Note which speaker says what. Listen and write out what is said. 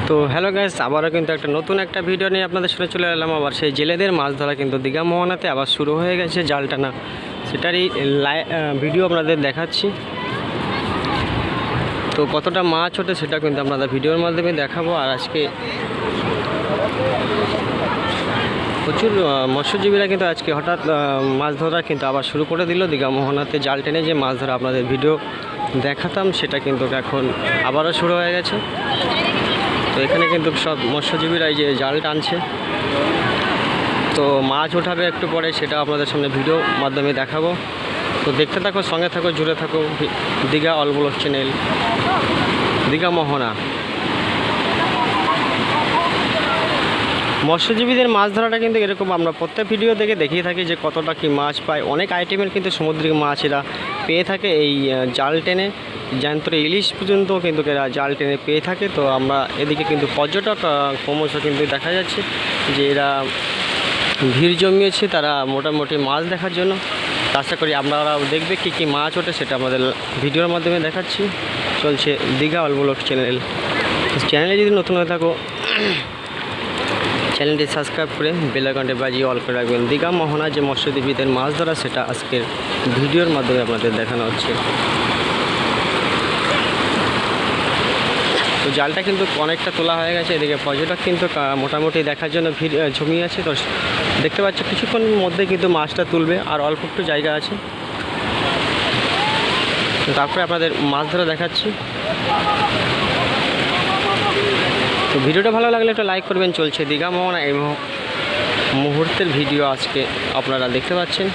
Speaker 1: তো hello guys, আবারও কিন্তু একটা নতুন একটা ভিডিও নিয়ে আপনাদের সাথে চলে এলাম। আবার সেই জেলেদের মাছ ধরা কিন্তু দীঘা মোহনাতে আবার শুরু হয়ে গেছে জাল টানা, সেটারই ভিডিও আপনাদের দেখাচ্ছি। তো কতটা মাছ ওঠে সেটা কিন্তু আপনাদের ভিডিওর মাধ্যমে দেখাবো। আর আজকে প্রচুর মৎস্যজীবীরা কিন্তু আজকে হঠাৎ মাছ ধরা কিন্তু আবার শুরু করে দিল। দীঘা মোহনাতে জাল টেনে যে মাছ ধরা আপনাদের ভিডিও দেখাতাম সেটা কিন্তু এখন আবারও শুরু হয়ে গেছে। তো এখানে কিন্তু সব মৎস্যজীবীরা এই যে জাল টানছে, তো মাছ ওঠাবে একটু পরে, সেটা আপনাদের সামনে ভিডিও মাধ্যমে দেখাবো। তো দেখতে থাকো, সঙ্গে থাকো, জুড়ে থাকো। Digha all blog channel, Digha Mohana. মৎস্যজীবীদের মাছ ধরাটা কিন্তু এরকম আমরা প্রত্যেক ভিডিও দেখে দেখিয়ে থাকি যে কতটা কি মাছ পায়। অনেক আইটেমের কিন্তু সামুদ্রিক মাছ এরা পেয়ে থাকে এই জাল টেনে, জ্যান্ত ইলিশ পর্যন্ত কিন্তু এরা জাল টেনে পেয়ে থাকে। তো আমরা এদিকে কিন্তু পর্যটক ক্রমশ কিন্তু দেখা যাচ্ছে যে এরা ভিড় জমিয়েছে, তারা মোটামুটি মাছ দেখার জন্য। আশা করি আপনারা দেখবে কী কী মাছ ওঠে সেটা আমাদের ভিডিওর মাধ্যমে দেখাচ্ছি। চলছে দীঘা অল ব্লগ চ্যানেল। চ্যানেলে যদি নতুন হয়ে থাকো চ্যানেলটি সাবস্ক্রাইব করে বেল আইকনটি বাজিয়ে অল করে রাখবেন। দীঘা মোহনা যে মৎস্যজীবীদের মাছ ধরা সেটা আজকের ভিডিওর মাধ্যমে আপনাদের দেখানো হচ্ছে। তো জালটা কিন্তু অনেকটা তোলা হয়ে গেছে। এদিকে পর্যটক কিন্তু মোটামুটি দেখার জন্য ভিড় জমিয়ে আছে। তো দেখতে পাচ্ছ কিছুক্ষণের মধ্যে কিন্তু মাছটা তুলবে, আর অল্প একটু জায়গা আছে। তো তারপরে আপনাদের মাছ ধরা দেখাচ্ছি। তো ভিডিওটা ভালো লাগলে একটু লাইক করবেন। চলছে দীঘা মোহনা এই মুহূর্তের ভিডিও আজকে আপনারা দেখতে পাচ্ছেন।